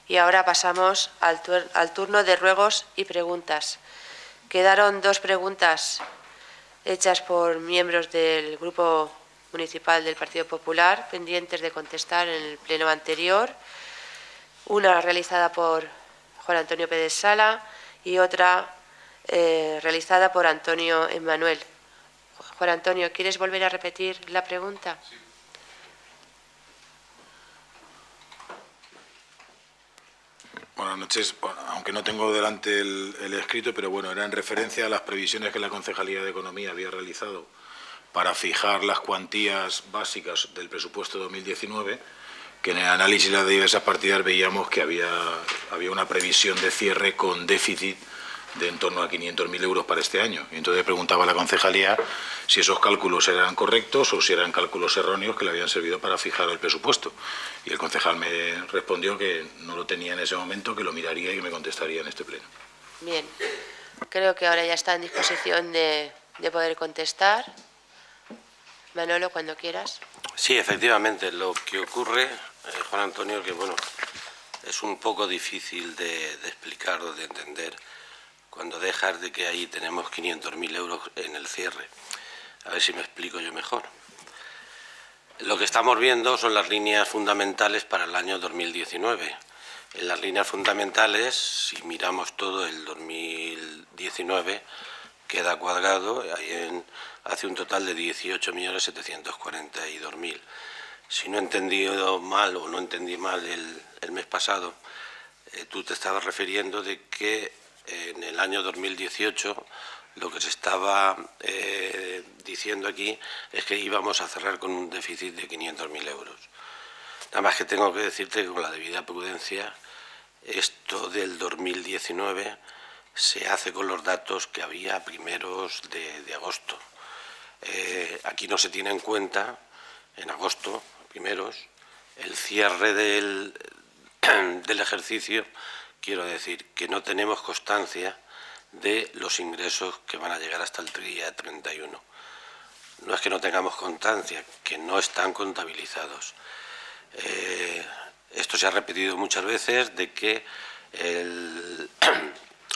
Y ahora pasamos al turno de ruegos y preguntas. Quedaron 2 preguntas hechas por miembros del Grupo Municipal del Partido Popular, pendientes de contestar en el pleno anterior. Una realizada por Juan Antonio Pérez Sala y otra realizada por Antonio Emmanuel. Juan Antonio, ¿quieres volver a repetir la pregunta? Sí. Buenas noches. Bueno, aunque no tengo delante el escrito, pero bueno, era en referencia a las previsiones que la Concejalía de Economía había realizado para fijar las cuantías básicas del presupuesto 2019, que en el análisis de las diversas partidas veíamos que había una previsión de cierre con déficit de en torno a 500.000 euros para este año. Y entonces preguntaba a la Concejalía si esos cálculos eran correctos o si eran cálculos erróneos que le habían servido para fijar el presupuesto. Y el concejal me respondió que no lo tenía en ese momento, que lo miraría y que me contestaría en este pleno. Bien, creo que ahora ya está en disposición de poder contestar. Manolo, cuando quieras. Sí, efectivamente, lo que ocurre, Juan Antonio, que bueno, es un poco difícil de explicar o de entender cuando dejas de que ahí tenemos 500.000 euros en el cierre. A ver si me explico yo mejor. Lo que estamos viendo son las líneas fundamentales para el año 2019. En las líneas fundamentales, si miramos todo el 2019, queda cuadrado, hace un total de 18.742.000. Si no he entendido mal o no entendí mal el mes pasado, tú te estabas refiriendo de que en el año 2018 lo que se estaba diciendo aquí es que íbamos a cerrar con un déficit de 500.000 euros. Nada más que tengo que decirte que con la debida prudencia, esto del 2019 se hace con los datos que había a primeros de agosto. Aquí no se tiene en cuenta, en agosto, primeros, el cierre del ejercicio. Quiero decir que no tenemos constancia de los ingresos que van a llegar hasta el día 31. No es que no tengamos constancia, que no están contabilizados. Esto se ha repetido muchas veces de que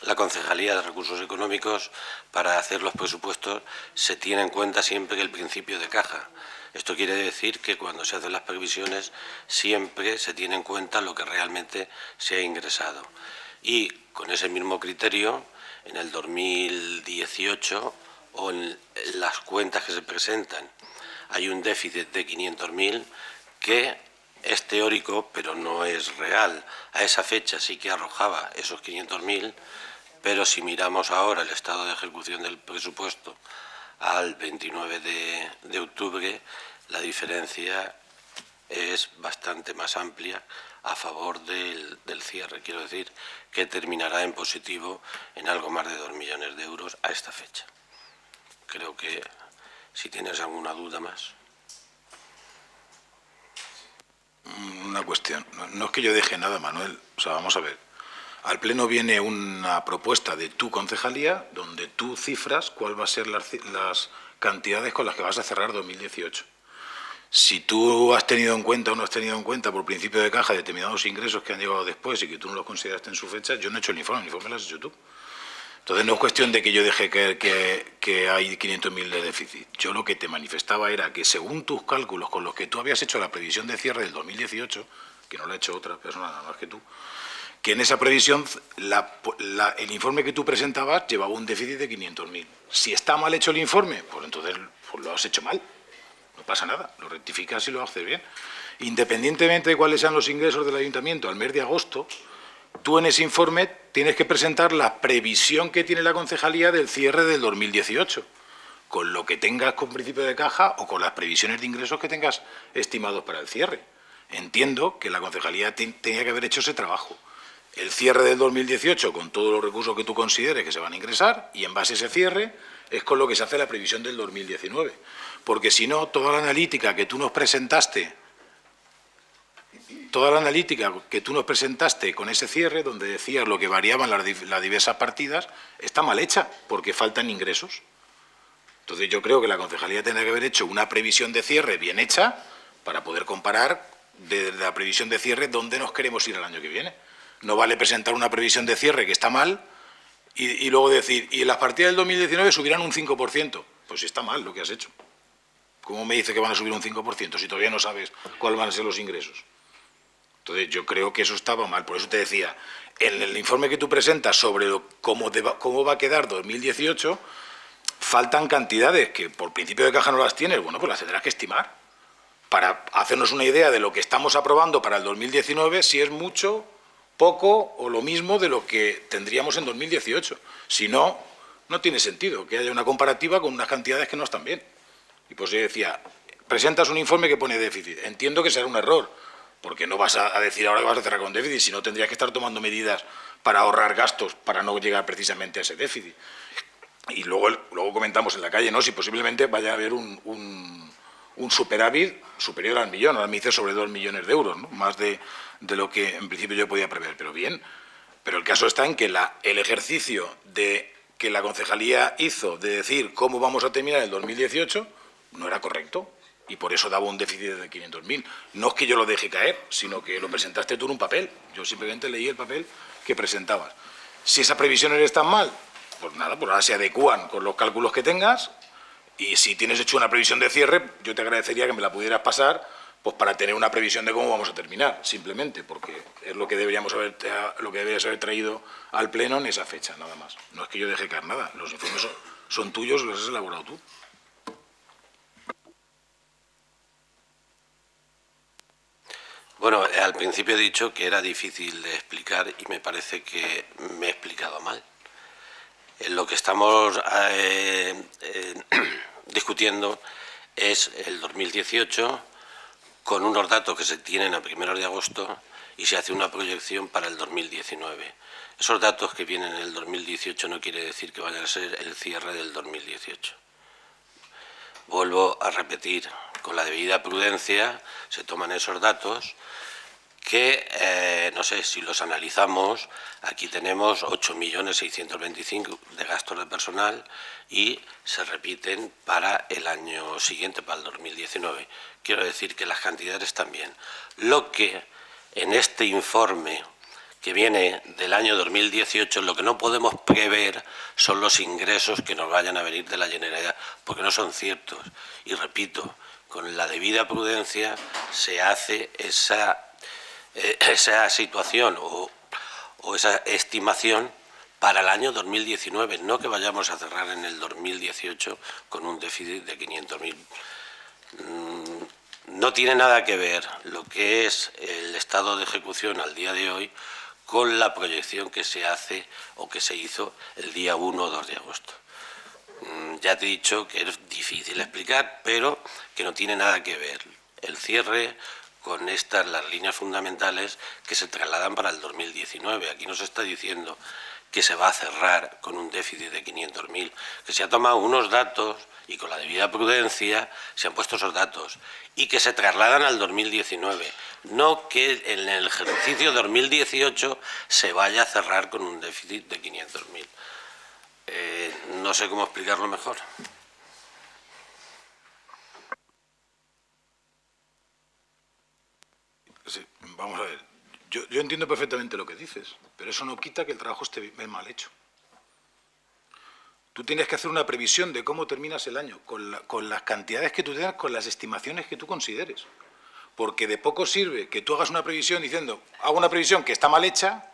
la Concejalía de Recursos Económicos, para hacer los presupuestos, se tiene en cuenta siempre el principio de caja. Esto quiere decir que cuando se hacen las previsiones siempre se tiene en cuenta lo que realmente se ha ingresado. Y con ese mismo criterio, en el 2018 o en las cuentas que se presentan, hay un déficit de 500.000 que es teórico, pero no es real. A esa fecha sí que arrojaba esos 500.000, pero si miramos ahora el estado de ejecución del presupuesto al 29 de octubre, la diferencia es bastante más amplia a favor del cierre. Quiero decir que terminará en positivo en algo más de 2 millones de euros a esta fecha. Creo que si tienes alguna duda más. Una cuestión. No es que yo deje nada, Manuel. O sea, vamos a ver. Al Pleno viene una propuesta de tu concejalía donde tú cifras cuál va a ser las cantidades con las que vas a cerrar 2018. Si tú has tenido en cuenta o no has tenido en cuenta por principio de caja determinados ingresos que han llegado después y que tú no los consideraste en su fecha, yo no he hecho el informe lo has hecho tú. Entonces no es cuestión de que yo deje que hay 500.000 de déficit. Yo lo que te manifestaba era que según tus cálculos con los que tú habías hecho la previsión de cierre del 2018, que no lo ha hecho otra persona nada más que tú, que en esa previsión el informe que tú presentabas llevaba un déficit de 500.000. Si está mal hecho el informe, pues entonces pues lo has hecho mal. No pasa nada, lo rectificas y lo haces bien. Independientemente de cuáles sean los ingresos del ayuntamiento al mes de agosto, tú en ese informe tienes que presentar la previsión que tiene la concejalía del cierre del 2018, con lo que tengas con principio de caja o con las previsiones de ingresos que tengas estimados para el cierre. Entiendo que la concejalía tenía que haber hecho ese trabajo. El cierre del 2018 con todos los recursos que tú consideres que se van a ingresar y en base a ese cierre es con lo que se hace la previsión del 2019. Porque si no, toda la analítica que tú nos presentaste con ese cierre, donde decías lo que variaban las diversas partidas, está mal hecha, porque faltan ingresos. Entonces yo creo que la concejalía tendría que haber hecho una previsión de cierre bien hecha para poder comparar de la previsión de cierre dónde nos queremos ir el año que viene. No vale presentar una previsión de cierre que está mal y luego decir, y las partidas del 2019 subirán un 5%. Pues está mal lo que has hecho. ¿Cómo me dice que van a subir un 5% si todavía no sabes cuáles van a ser los ingresos? Entonces, yo creo que eso estaba mal. Por eso te decía, en el informe que tú presentas sobre cómo va a quedar 2018, faltan cantidades que por principio de caja no las tienes. Bueno, pues las tendrás que estimar para hacernos una idea de lo que estamos aprobando para el 2019, si es mucho, poco o lo mismo de lo que tendríamos en 2018. Si no, no tiene sentido que haya una comparativa con unas cantidades que no están bien. Y pues yo decía, presentas un informe que pone déficit. Entiendo que será un error, porque no vas a decir ahora que vas a cerrar con déficit, sino tendrías que estar tomando medidas para ahorrar gastos, para no llegar precisamente a ese déficit. Y luego comentamos en la calle, ¿no?, si posiblemente vaya a haber un superávit superior al millón. Ahora me dice sobre 2 millones de euros, ¿no?, más de lo que en principio yo podía prever. Pero bien, pero el caso está en que el ejercicio que la concejalía hizo de decir cómo vamos a terminar el 2018 no era correcto. Y por eso daba un déficit de 500.000. No es que yo lo deje caer, sino que lo presentaste tú en un papel. Yo simplemente leí el papel que presentabas. Si esas previsiones están mal, pues nada, pues ahora se adecúan con los cálculos que tengas, y si tienes hecho una previsión de cierre, yo te agradecería que me la pudieras pasar, pues para tener una previsión de cómo vamos a terminar, simplemente, porque es lo que deberías haber traído al Pleno en esa fecha, nada más. No es que yo deje caer nada, los informes son tuyos, los has elaborado tú. Bueno, al principio he dicho que era difícil de explicar y me parece que me he explicado mal. Lo que estamos discutiendo es el 2018 con unos datos que se tienen a primeros de agosto y se hace una proyección para el 2019. Esos datos que vienen en el 2018 no quiere decir que vaya a ser el cierre del 2018. Vuelvo a repetir, con la debida prudencia se toman esos datos que, no sé, si los analizamos, aquí tenemos 8.625.000 de gastos de personal y se repiten para el año siguiente, para el 2019. Quiero decir que las cantidades están bien. Lo que en este informe que viene del año 2018, lo que no podemos prever son los ingresos que nos vayan a venir de la Generalidad, porque no son ciertos. Y repito, con la debida prudencia se hace esa situación o esa estimación para el año 2019, no que vayamos a cerrar en el 2018 con un déficit de 500.000. No tiene nada que ver lo que es el estado de ejecución al día de hoy con la proyección que se hace o que se hizo el día 1 o 2 de agosto. Ya te he dicho que es difícil explicar, pero que no tiene nada que ver el cierre con las líneas fundamentales que se trasladan para el 2019. Aquí nos está diciendo que se va a cerrar con un déficit de 500.000, que se ha tomado unos datos y con la debida prudencia se han puesto esos datos y que se trasladan al 2019, no que en el ejercicio 2018 se vaya a cerrar con un déficit de 500.000. No sé cómo explicarlo mejor. Sí, vamos a ver. Yo entiendo perfectamente lo que dices, pero eso no quita que el trabajo esté mal hecho. Tú tienes que hacer una previsión de cómo terminas el año, con las cantidades que tú tengas, con las estimaciones que tú consideres. Porque de poco sirve que tú hagas una previsión diciendo, hago una previsión que está mal hecha,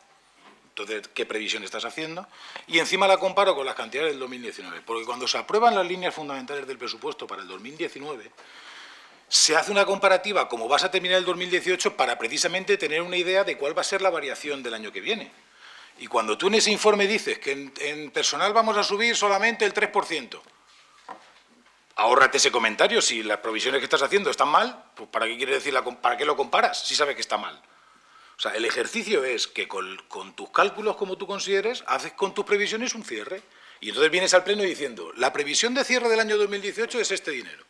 entonces, ¿qué previsión estás haciendo? Y encima la comparo con las cantidades del 2019. Porque cuando se aprueban las líneas fundamentales del presupuesto para el 2019, se hace una comparativa como vas a terminar el 2018 para precisamente tener una idea de cuál va a ser la variación del año que viene. Y cuando tú en ese informe dices que en personal vamos a subir solamente el 3%, ahórrate ese comentario. Si las provisiones que estás haciendo están mal, pues ¿para qué quiere decir para qué lo comparas si sabes que está mal? O sea, el ejercicio es que con tus cálculos, como tú consideres, haces con tus previsiones un cierre. Y entonces vienes al Pleno diciendo, la previsión de cierre del año 2018 es este dinero.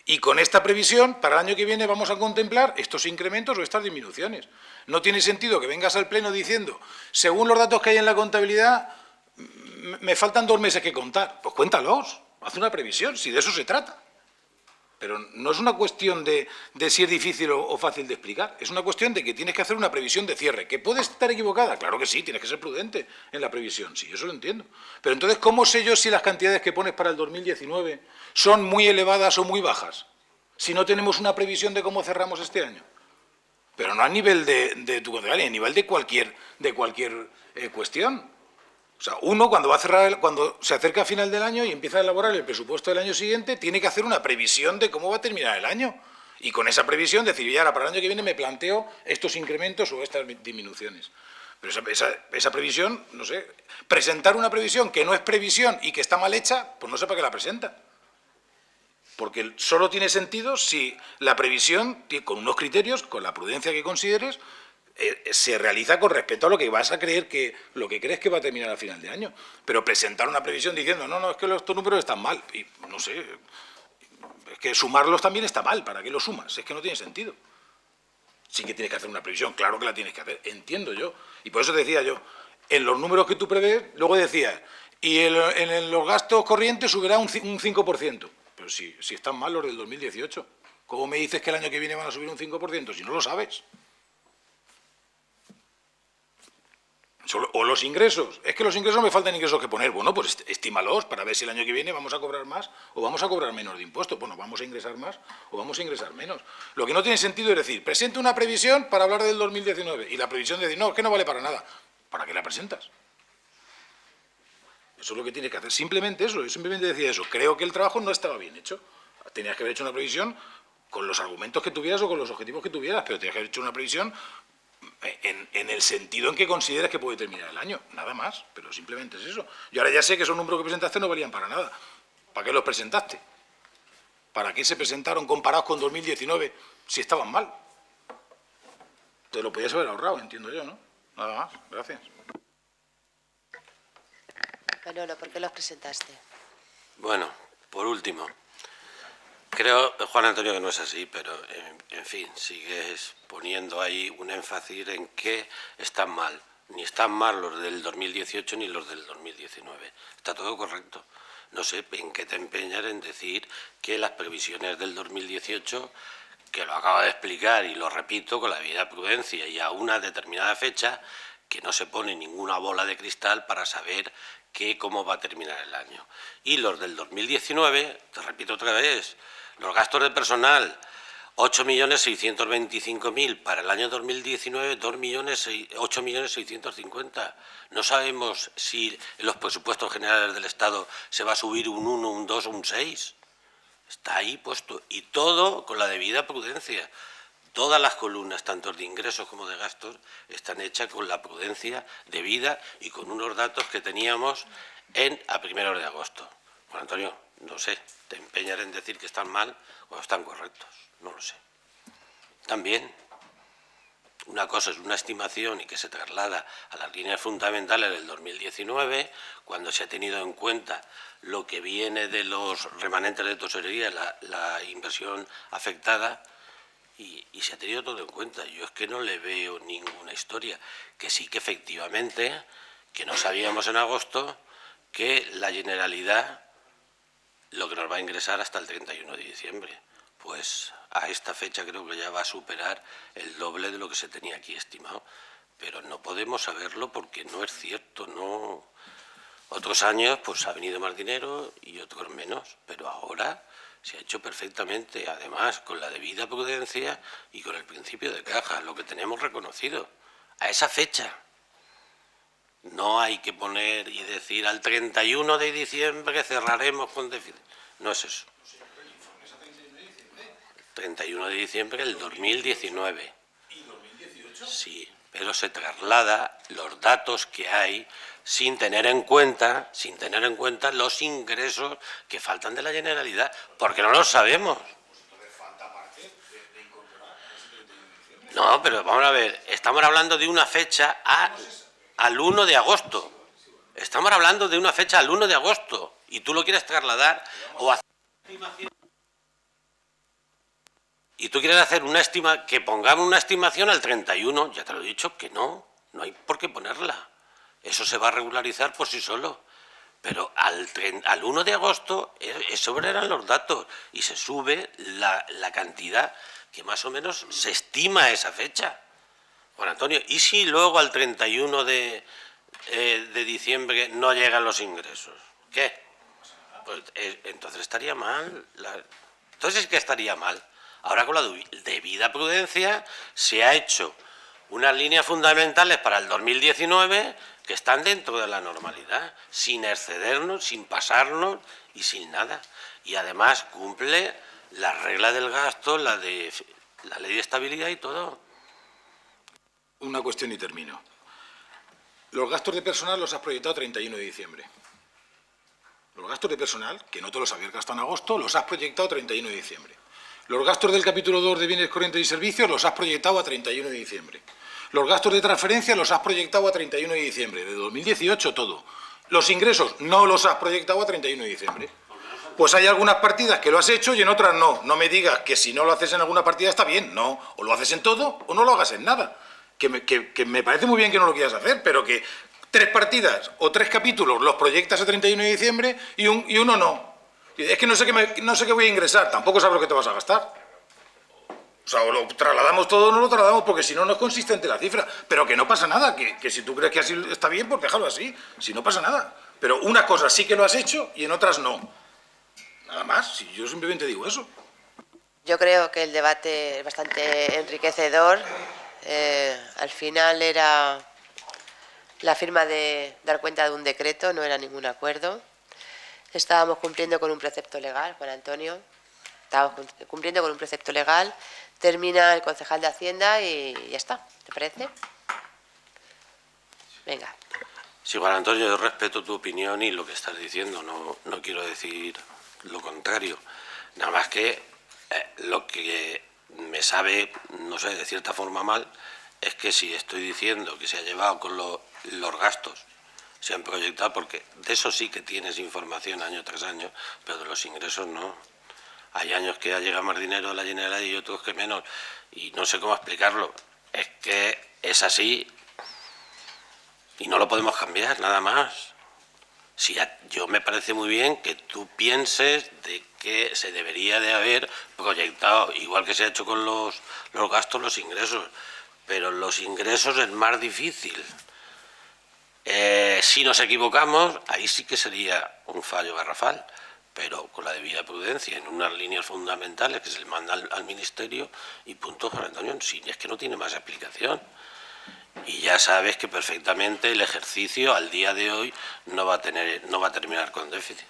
Y con esta previsión, para el año que viene vamos a contemplar estos incrementos o estas disminuciones. No tiene sentido que vengas al Pleno diciendo, según los datos que hay en la contabilidad, me faltan 2 meses que contar. Pues cuéntalos, haz una previsión, si de eso se trata. Pero no es una cuestión de si es difícil o fácil de explicar. Es una cuestión de que tienes que hacer una previsión de cierre. ¿Que puede estar equivocada? Claro que sí, tienes que ser prudente en la previsión. Sí, eso lo entiendo. Pero entonces, ¿cómo sé yo si las cantidades que pones para el 2019 son muy elevadas o muy bajas? Si no tenemos una previsión de cómo cerramos este año. Pero no a nivel de tu concejalía, a nivel de cualquier cuestión. O sea, uno cuando va a cerrar, cuando se acerca a final del año y empieza a elaborar el presupuesto del año siguiente, tiene que hacer una previsión de cómo va a terminar el año. Y con esa previsión decir, ya, para el año que viene me planteo estos incrementos o estas disminuciones. Pero esa previsión, no sé, presentar una previsión que no es previsión y que está mal hecha, pues no sé para qué la presenta. Porque solo tiene sentido si la previsión, con unos criterios, con la prudencia que consideres, se realiza con respecto a lo que vas a creer lo que crees que va a terminar a final de año. Pero presentar una previsión diciendo, no, es que estos números están mal. Y no sé, es que sumarlos también está mal. ¿Para qué los sumas? Es que no tiene sentido. Sí que tienes que hacer una previsión, claro que la tienes que hacer, entiendo yo. Y por eso te decía yo, en los números que tú prevés, luego decías, y en los gastos corrientes subirá un 5%. Pero si están mal los del 2018, ¿cómo me dices que el año que viene van a subir un 5% si no lo sabes? O los ingresos. Es que los ingresos me faltan ingresos que poner. Bueno, pues estímalos para ver si el año que viene vamos a cobrar más o vamos a cobrar menos de impuestos. Bueno, vamos a ingresar más o vamos a ingresar menos. Lo que no tiene sentido es decir, presente una previsión para hablar del 2019 y la previsión de decir, no, es que no vale para nada. ¿Para qué la presentas? Eso es lo que tienes que hacer. Simplemente eso. Yo simplemente decía eso. Creo que el trabajo no estaba bien hecho. Tenías que haber hecho una previsión con los argumentos que tuvieras o con los objetivos que tuvieras, pero tenías que haber hecho una previsión en el sentido en que consideras que puede terminar el año, nada más, pero simplemente es eso. Yo ahora ya sé que esos números que presentaste no valían para nada. ¿Para qué los presentaste? ¿Para qué se presentaron comparados con 2019 si estaban mal? Te lo podías haber ahorrado, entiendo yo, ¿no? Nada más, gracias. Manolo, ¿por qué los presentaste? Bueno, por último, creo, Juan Antonio, que no es así, pero en fin, sigues poniendo ahí un énfasis en que están mal. Ni están mal los del 2018 ni los del 2019. Está todo correcto. No sé en qué te empeñas en decir que las previsiones del 2018, que lo acabo de explicar y lo repito con la debida prudencia y a una determinada fecha, que no se pone ninguna bola de cristal para saber cómo va a terminar el año. Y los del 2019, te repito otra vez, los gastos de personal, 8.625.000, para el año 2019, 8.650.000. No sabemos si en los presupuestos generales del Estado se va a subir un 1, un 2 o un 6. Está ahí puesto. Y todo con la debida prudencia. Todas las columnas, tanto de ingresos como de gastos, están hechas con la prudencia debida y con unos datos que teníamos a 1 de agosto. Juan Antonio, no sé, te empeñaré en decir que están mal o están correctos, no lo sé. También, una cosa es una estimación y que se traslada a las líneas fundamentales del 2019, cuando se ha tenido en cuenta lo que viene de los remanentes de tesorería, la inversión afectada, y se ha tenido todo en cuenta. Yo es que no le veo ninguna historia. Que sí que efectivamente, que no sabíamos en agosto, que la Generalidad lo que nos va a ingresar hasta el 31 de diciembre. Pues a esta fecha creo que ya va a superar el doble de lo que se tenía aquí estimado. Pero no podemos saberlo porque no es cierto, no. Otros años pues ha venido más dinero y otros menos, pero ahora se ha hecho perfectamente, además con la debida prudencia y con el principio de caja, lo que tenemos reconocido. A esa fecha no hay que poner y decir al 31 de diciembre cerraremos con déficit. No es eso. 31 de diciembre del 2019. ¿Y 2018? Sí, pero se traslada los datos que hay sin tener en cuenta los ingresos que faltan de la Generalidad, porque no los sabemos. No, pero vamos a ver, estamos hablando de una fecha al 1 de agosto. Estamos hablando de una fecha al 1 de agosto y tú lo quieres trasladar o hacer una estimación. Y tú quieres hacer que pongamos una estimación al 31, ya te lo he dicho que no hay por qué ponerla. Eso se va a regularizar por sí solo. Pero al 1 de agosto esos eran los datos y se sube la cantidad que más o menos se estima a esa fecha. Juan Antonio, ¿y si luego al 31 de diciembre no llegan los ingresos? ¿Qué? Pues entonces estaría mal. Entonces es que estaría mal. Ahora con la debida prudencia se ha hecho unas líneas fundamentales para el 2019 que están dentro de la normalidad, sin excedernos, sin pasarnos y sin nada. Y además cumple la regla del gasto, la ley de estabilidad y todo. Una cuestión y termino. Los gastos de personal los has proyectado 31 de diciembre. Los gastos de personal, que no te los habías gastado en agosto, los has proyectado 31 de diciembre. Los gastos del capítulo 2 de bienes corrientes y servicios los has proyectado a 31 de diciembre. Los gastos de transferencia los has proyectado a 31 de diciembre, de 2018 todo. Los ingresos no los has proyectado a 31 de diciembre. Pues hay algunas partidas que lo has hecho y en otras no. No me digas que si no lo haces en alguna partida está bien, no. O lo haces en todo o no lo hagas en nada. Que me parece muy bien que no lo quieras hacer, pero que 3 partidas o 3 capítulos los proyectas a 31 de diciembre y uno no. Es que no sé qué voy a ingresar, tampoco sabes lo que te vas a gastar. O sea, o lo trasladamos todo o no lo trasladamos, porque si no, no es consistente la cifra. Pero que no pasa nada, que si tú crees que así está bien, pues déjalo así. Si no pasa nada. Pero una cosa sí que lo has hecho y en otras no. Nada más, si yo simplemente digo eso. Yo creo que el debate es bastante enriquecedor. Al final era la firma de dar cuenta de un decreto, no era ningún acuerdo. Estábamos cumpliendo con un precepto legal, Juan Antonio. Estábamos cumpliendo con un precepto legal. Termina el concejal de Hacienda y ya está. ¿Te parece? Venga. Sí, Juan Antonio, yo respeto tu opinión y lo que estás diciendo. No quiero decir lo contrario. Nada más que lo que me sabe, no sé, de cierta forma mal, es que si estoy diciendo que se ha llevado con los gastos, se han proyectado, porque de eso sí que tienes información año tras año, pero de los ingresos no. Hay años que ha llegado más dinero a la Generalitat y otros que menos, y no sé cómo explicarlo. Es que es así y no lo podemos cambiar, nada más. Si yo me parece muy bien que tú pienses de que se debería de haber proyectado, igual que se ha hecho con los gastos, los ingresos, pero los ingresos es más difícil. Si nos equivocamos, ahí sí que sería un fallo garrafal, pero con la debida prudencia, en unas líneas fundamentales que se le manda al Ministerio y punto, Juan Antonio, sí, es que no tiene más explicación. Y ya sabes que perfectamente el ejercicio al día de hoy no va a terminar con déficit.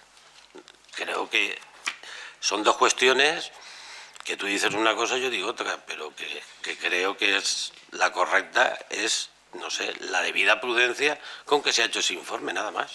Creo que son dos cuestiones que tú dices una cosa y yo digo otra, pero que creo que es la correcta, es, no sé, la debida prudencia con que se ha hecho ese informe, nada más.